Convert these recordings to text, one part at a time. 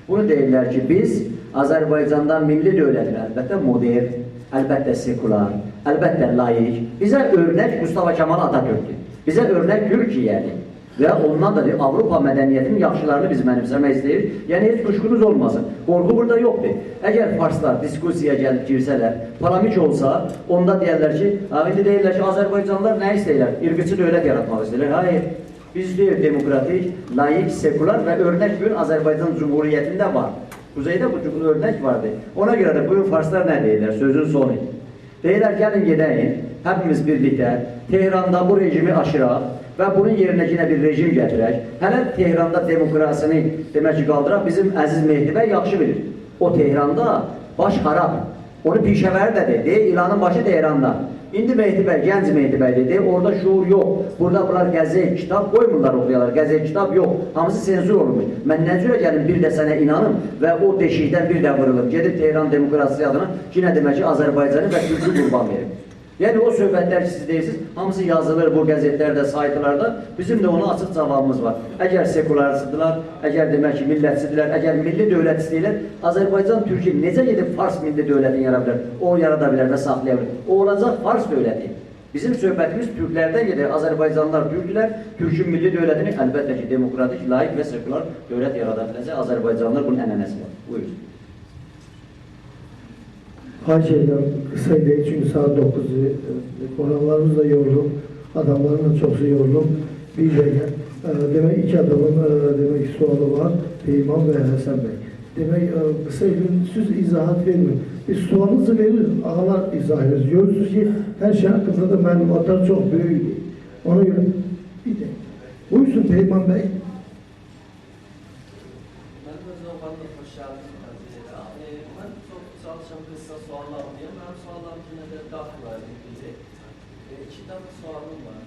Bunu deyirlər ki, biz Azərbaycanda milli dövlətin əlbəttə modern, əlbəttə sekular, əlbəttə laik, bizə örnək Mustafa Kemal Atatürk'dür. Bizə örnək Türkiyədir. Və ondan da Avropa mədəniyyətinin yaxşılarını biz mənimsəmək istəyir. Yəni, heç kuşkunuz olmasın. Qorxu burada yoxdur. Əgər farslar diskusiya gəlib girsələr, polemik olsa, onda deyərlər ki, indi deyirlər ki, Azərbaycanlılar nə istəyirlər? İrqçi dövlət yaratmaq istəyirlər. Hayır, biz deyir demokratik, laik, sekular və örnək bugün Azərbaycan Cumhuriyyətində var. Kuzeydə bu örnək vardır. Ona görə də bugün farslar nə deyirlər? Sözün sonu. Deyirlər, gəlin gedəyin, həmimiz birlikdə Tehranda bu rejimi aşıraq və bunun yerinə yine bir rejim gətirək. Hələ Tehranda demokrasini demək ki, qaldıraq, bizim Əziz Mehdi bəy yaxşı bilir. O Tehranda baş xarab. Onu pişəvəri də deyir, ilanın başı Tehranda. İndi Mehdi bəy, gənc Mehdi bəy dedi, orada şuur yox. Burada bunlar qəzet, kitab qoymurlar oxuyalar, qəzet, kitab yox. Hamısı senzur olmuş. Mən nə cürə gəlim bir də sənə inanım və o deşikdən bir də vırılıb. Gedib Tehran demokrasisi adına yine demək ki, Azərbaycanı və Türk'ü qurban verir. Yəni o söhbətlər ki, siz deyirsiniz, hamısı yazılır bu qəzetlərdə, saytlarda. Bizim də ona açıq cavabımız var. Əgər sekularsıdırlar, əgər demək ki, millətçidirlər, əgər milli dövlət istəyirlər, Azərbaycan Türkiyə necə gedib Fars milli dövlətini yarada bilər? O yarada bilər və saxlaya bilər. O olacaq Fars dövləti. Bizim söhbətimiz Türklərdən gedir. Azərbaycanlılar Türklər, Türkün milli dövlətini əlbəttə ki, demokratik, laik və sekular dövlət yarada biləcək. Azərbaycanlılar bunun ənənəsi var. Buyurun. Xahiş edirəm, qısa deyil, çünki saat 9-dur. Qonaqlarımız da yorulub, adamların da çoxsu yorulub. Bir dəqiqə, demək, iki adamın demək, sualı var, Peyman və Həsən bəy. Demək, qısa edin, siz izahat vermir. Biz sualınızı verir, ağalar izah edilir. Görürsünüz ki, hər şey haqqında da məlumatlar çox böyükdür. Ona görə, bir dəqiqə. Buyursun Peyman bəy. Sualım var.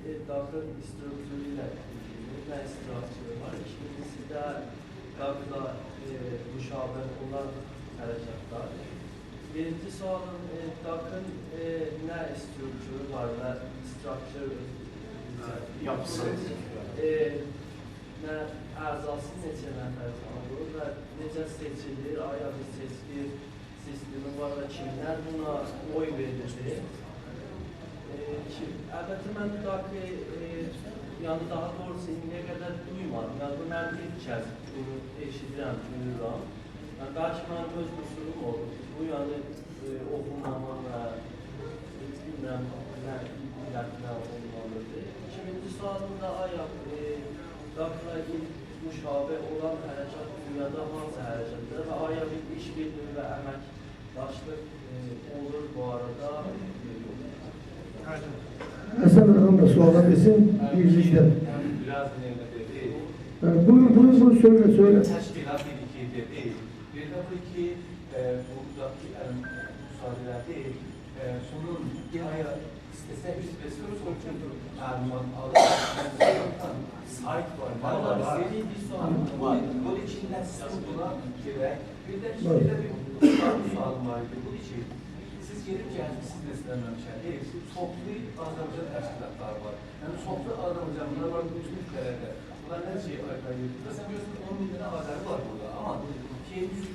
Bir daxil struktürüyle ne struktürü var. İkincisi de daxila müşabeh olan hərəkatlar. Birinci sualın daxil ne struktürü var ve struktür yapısı ne ərzası neçə nəfər olur və necə seçilir, aya bir seçki sistemi var və kimlər buna oy verir. Əlbəttə, mən yəni daha doğrusu indiyə qədər duymadım. Yəni, bu mən ilk kəz bunu eşidirəm, duyuram. Yəni, bəlkə mənim öz qüsurum olur. Bu, yəni, oxunmama və bilmirəm, nə illətinə olmalıdır. İkinci sualında ayaq, daxila ilk müşabeh olan hərəkat dünyada hansı hərəkatdır və aya bir iş birliyi və əməkdaşlıq olur bu arada. Həsən Ağam da suala desin, birlikdə. Buyur, söyle. Təşkilat bir-iki deyil. Bir də bu iki, buradakı müsaadilə deyil. Sonun aya istəsə bir spesifik sonuçun məlumat alır. Sayt var. Bir sualım var. Bunun içində siz buna gerək. Bir də bir sualım var. Bu için siz gelip gəlmişsiniz nəsilənməmişən deyil. Çoxlu Azərbaycan təşkilatları var. Yəni, çoxlu Azərbaycanlılar var, bütün ülkələrdə. Bunlar nə şey ayqayır? Məsələn, görürsünüz, 10 min dənə Azəri var burada. Amma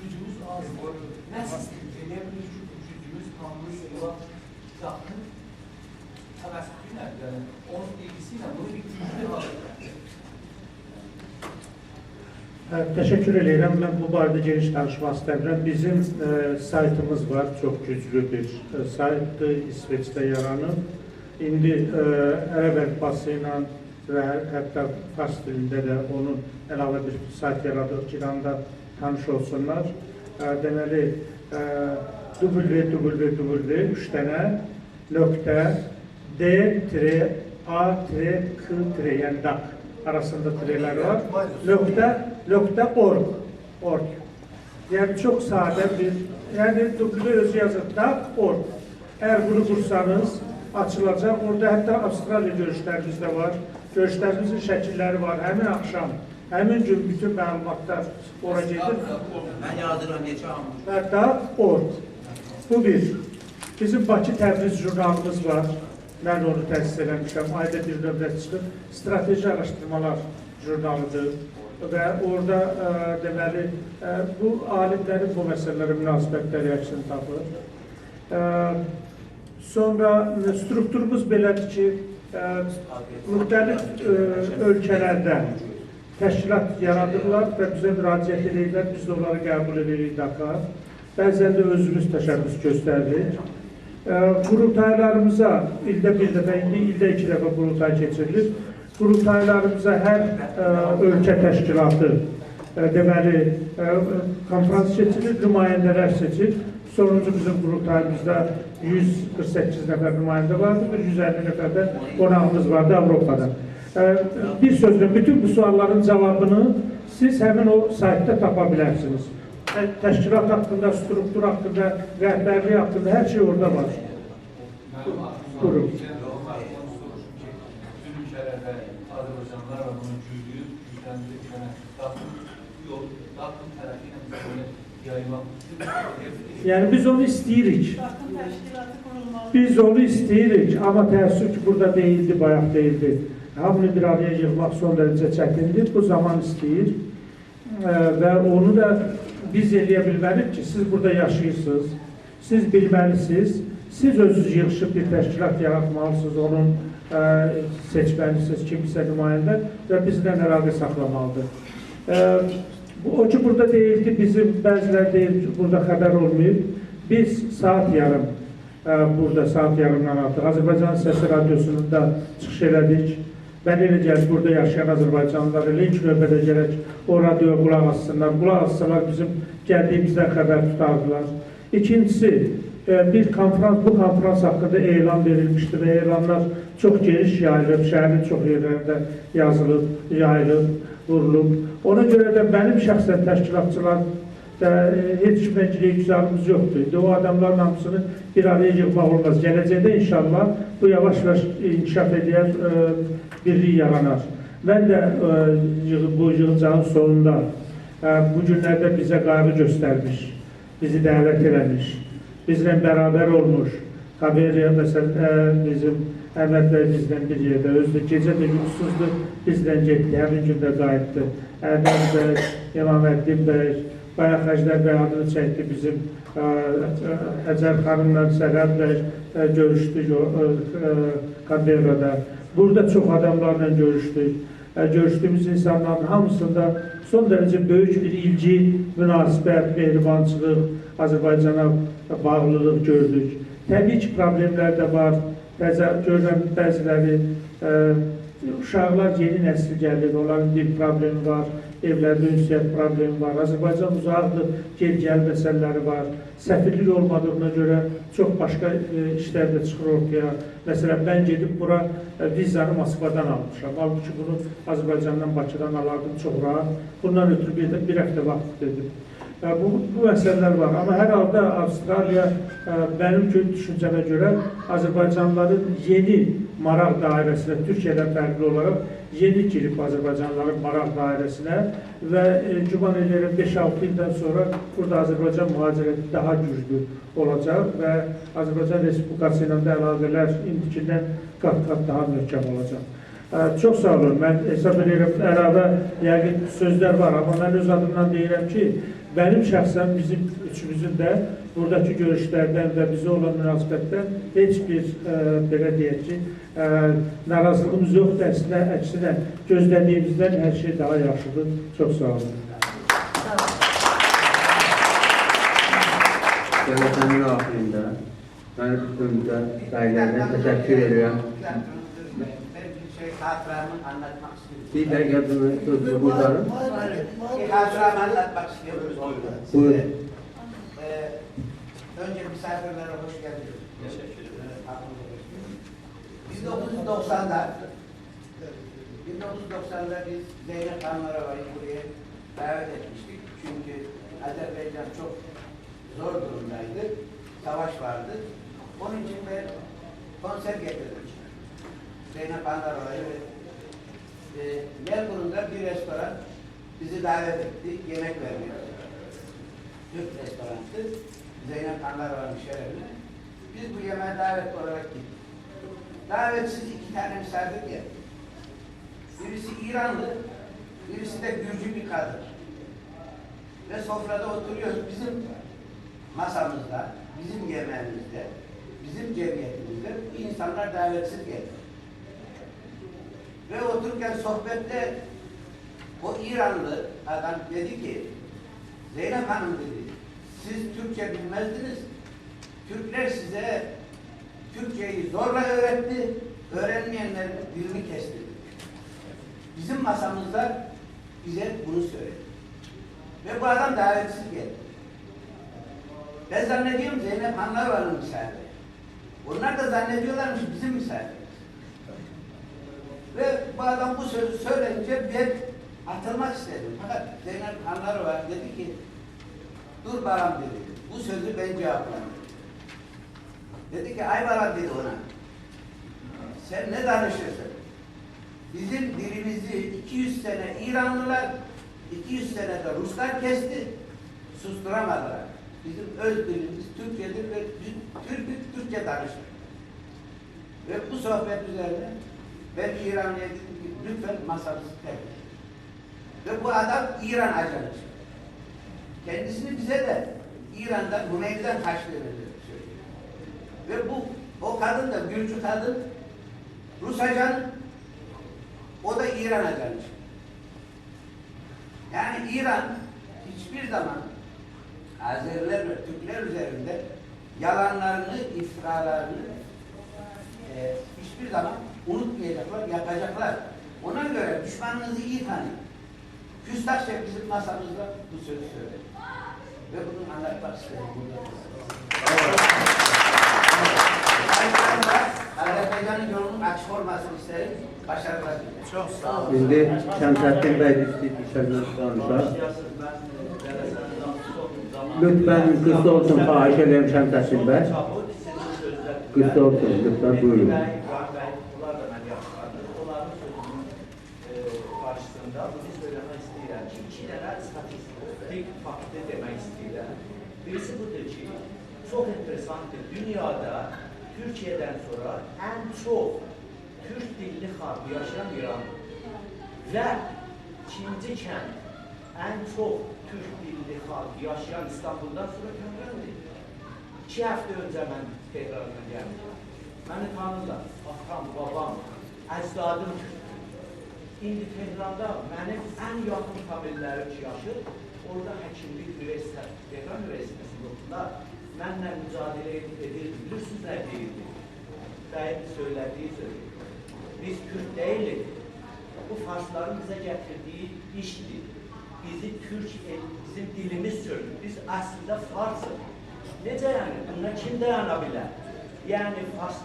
gücümüz az var. Nə siz eləyə bilir ki, gücümüz tanınır, yola daxil təvəssütü ilə, yəni, onun ilgisi ilə bunu bir güclü alır. Teşekkür ederim. Ben bu barədə geniş danışmaq istəmirəm. Bizim saytımız var, çox güclü bir saytdır, İsveçdə yaranıb. İndi ərəb əlifbası və hətta fars dilində də onun əlavə bir sayt yaradıq ki, İranda tanış olsunlar. Deməli, www 3 dənə .d-a-k yəni DAK arasında tireler var. .org. Yani çok sade bir, yani dubli öz yazıda org. Eğer bunu kursanız açılacak. Orada hatta Avustralya görüşlerimiz de var. Görüşlerimizin şekilleri var. Hemen akşam, hemen gün bütün məlumatlar oraya gelir. Ben yazıram, geçəm. Hatta org. Bu bir. Bizim Bakı Təbriz jurnalımız var. Ben onu təsis eləmişəm. Ayda bir növbət çıxır. Strateji araştırmalar jurnalıdır. və orada deməli bu alimlərin bu məsələlərə münasibətləri əksini tapır. Sonra strukturumuz belədir ki, müxtəlif ölkələrdə təşkilat yaradırlar və bizə müraciət edirlər, biz də onları qəbul edirik Dakar. Bəzən də özümüz təşəbbüs göstəririk. Qurultaylarımıza ildə bir dəfə, indi ildə 2 dəfə qurultay keçirilir. Qurultaylarımıza hər ölkə təşkilatı deməli konferans seçilir, nümayəndələr seçir. Sonuncu bizim qurultayımızda 148 nəfər nümayəndə vardı, 150 nəfər də qonağımız vardı Avropada. Bir sözlə, bütün bu sualların cavabını siz həmin o saytda tapa bilərsiniz. Təşkilat haqqında, struktur haqqında, rəhbərlik haqqında hər şey orada var. Buyurun. Bütün ülkələrdə Azərbaycanlılar və bunun gücləndirmək, daxil tərəfi ilə yayılmaq. Yəni biz onu istəyirik. Biz onu istəyirik, amma təəssüf ki, burada deyildi, bayaq deyildi. Hamını bir araya yığmaq son dərəcə çətindir, bu zaman istəyir və onu da biz eləyə bilməliyik ki, siz burada yaşayırsınız, siz bilməlisiniz, siz özünüz yığışıb bir təşkilat yaratmalısınız, onun seçməlisiniz, kimsə nümayəndə və bizdən əlaqə saxlamalıdır. O ki, burada deyildi, bizim bəzilər deyil, burada xəbər olmayıb, biz saat yarım, burada saat yarımdan artıq Azərbaycan Səsi Radyosu'nun da çıxış elədik. Mən elə gəlib, burada yaşayan Azərbaycanlılar elə ilk növbədə gələk, o radioya qulaq assınlar. Qulaq assalar bizim gəldiyimizdən xəbər tutardılar. İkincisi, bu konferans haqqında elan verilmişdir və elanlar çox geniş yayılıb, şəhərin çox yerlərində yazılıb, yayılıb, vurulub. Ona görə də mənim şəxsən təşkilatçılar heç kiməciliyə güzarımız yoxdur. O adamların hamısını bir araya yığmaq olmaz. Gələcəkdə inşallah bu yavaş-yavaş inkişaf edən birlik yaranar. Mən də bu yığıncağın sonunda bu günlərdə bizə qayğı göstərmiş, bizi dəvət eləmiş, bizlə bərabər olmuş. Xaberiya məsələn bizim Əhməd bəy bizdən bir yerdə, özü gecə də yuxusuzdur, bizdən getdi, həmin gündə qayıtdı. Əhməd bəy, İmaməddin bəy, bayaq Əjdər bəy adını çəkdi bizim Həcər xanımla Sərhəd bəy görüşdük Kaberada. Burada çox adamlarla görüşdük. Görüşdüyümüz insanların hamısında son dərəcə böyük bir ilgi, münasibət, mehribançılıq, Azərbaycana bağlılıq gördük. Təbii ki, problemlər də var. Görürəm bəziləri, uşaqlar yeni nəsil gəlir, onların dil problemi var, evlərdə ünsiyyət problemi var, Azərbaycan uzaqdır, gel-gəl məsələləri var, səfirlik olmadığına görə çox başqa işlər də çıxır ortaya. Məsələn, mən gedib bura vizanı Moskvadan almışam, halbuki bunu Azərbaycandan, Bakıdan alardım çox rahat, bundan ötürü bir həftə vaxt dedim. Bu məsələlər var, amma hər halda Avstraliya mənim düşüncəmə görə Azərbaycanlıların yeni maraq dairəsinə, Türkiyədən fərqli olaraq yeni girib Azərbaycanlıların maraq dairəsinə və güman edirəm 5-6 ildən sonra burada Azərbaycan mühacirəti daha güclü olacaq və Azərbaycan Respublikası ilə də əlaqələr indikindən qat-qat daha möhkəm olacaq. Çox sağ olun, mən hesab edirəm, əlavə yəqin sözlər var, amma mən öz adımdan deyirəm ki, mənim şəxsən bizim üçümüzün də buradakı görüşlərdən və bizə olan münasibətdən heç bir, belə deyək ki, narazılığımız yoxdur, əksinə gözlədiyimizdən hər şey daha yaxşıdır. Çox sağ olun. Devletin axirində mən ömrümdə bəylərdən təşəkkür edirəm. Hatıramı anlatmak istiyorum. Bir dəqiqə sözünü qurtarım. Hatıramı anlatmak istiyoruz. Buyurun. Önce misafirlere hoş geldiniz. 1990'da biz Zeynep Hanlarova'yı buraya davet etmiştik. Çünkü Azerbaycan çok zor durumdaydı. Savaş vardı. Onun için de konser getirdim. Zeynep Hanlarova'yı Melbourne'da bir restoran bizi davet etti, yemek vermiyor. Türk restoranı, Zeynep Hanlarova'nın şerefine. Biz bu yemeğe davet olarak gittik. Davetsiz 2 tane misafir geldi. Birisi İranlı, birisi de Gürcü bir kadın. Ve sofrada oturuyoruz. Bizim masamızda, bizim yemeğimizde, bizim cemiyetimizde bu insanlar davetsiz geldi. Ve otururken sohbette o İranlı adam dedi ki, Zeynep Hanım dedi, siz Türkçe bilmezdiniz. Türkler size Türkçeyi zorla öğretti, öğrenmeyenlerin dilini kesti. Bizim masamızda bize bunu söyledi. Ve bu adam davetsiz geldi. Ben zannediyorum Zeynep Hanlaroğlu'nun misafiri. Onlar da zannediyorlarmış bizim misafirimiz. Ve bu adam bu sözü söyleyince ben atılmak istedim. Fakat Zeynep Hanlaroğlu dedi ki, dur balam dedi, bu sözü ben cevaplandım. Dedi ki, ay balam dedi ona, sen ne danışırsın? Bizim dilimizi 200 sene İranlılar, 200 sene de Ruslar kesti, susturamadılar. Bizim öz dilimiz Türkçedir ve Türkçe danışır. Ve bu sohbet üzerine ben İranlı'ya dedim ki lütfen masamızı terk edin. Ve bu adam İran ajanı. Kendisini bize de İran'dan, Hümeyni'den kaçtığını söylüyor. Ve o kadın da Gürcü kadın, Rus ajanı, o da İran ajanı. Yani İran hiçbir zaman Azeriler ve Türkler üzerinde yalanlarını, iftiralarını hiçbir zaman unutmayacaklar, yapacaklar. Ona göre düşmanınızı iyi tanıyın. Küstahça bizim masamızda bu sözü söyledi. Ve bunu anlatmak istedim burada. Azerbaycan'ın yolunun açık olmasını isterim. Başarılar dilerim. Çok sağ olun. Şimdi Şəmsəddin bəy istəyir danışar. Lütfen kısa olsun, xahiş edirəm Şəmsəddin bəy. Kısa olsun, lütfen buyurun. Bunlar da mən yaxşılardır. Onların sözünün karşısında bunu söylemek istəyirəm ki, iki dənə statistik faktı demək istəyirəm. Birisi budur ki, çok enteresandır. Dünyada Türkiye'den sonra en çok Türk dilli halk yaşayan İran'dır. Ve ikinci kent en çok Türk dilli halk yaşayan İstanbul'dan sonra Tehran'dır. 2 hafta önce ben Tehran'a geldim. Beni tanırlar. Atam, babam, əcdadım Türk'tür. İndi Tehran'da benim en yakın tabirlerim yaşır. Orada həkimlik üniversitesi, Tehran Üniversitesi'nde okudular. Mənlə mücadele edirdi. Bilirsiniz ne değildi? Bəyin söylediği söyledi. Biz Türk değiliz. Bu Farsların bize getirdiği işti. Bizi Türk, bizim dilimiz söylüyor. Biz aslında Farsız. Necə yani? Buna kim dayanabilir? Yani Fars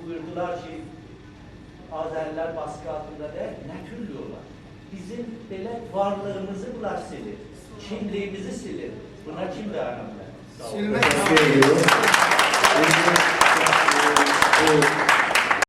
buyurdular ki, Azeriler baskı altında değil, ne türlüyorlar? Bizim böyle varlığımızı bunlar silir. Kimliğimizi silir. Buna kim dayanabilir? Silmek. Teşekkür ediyorum.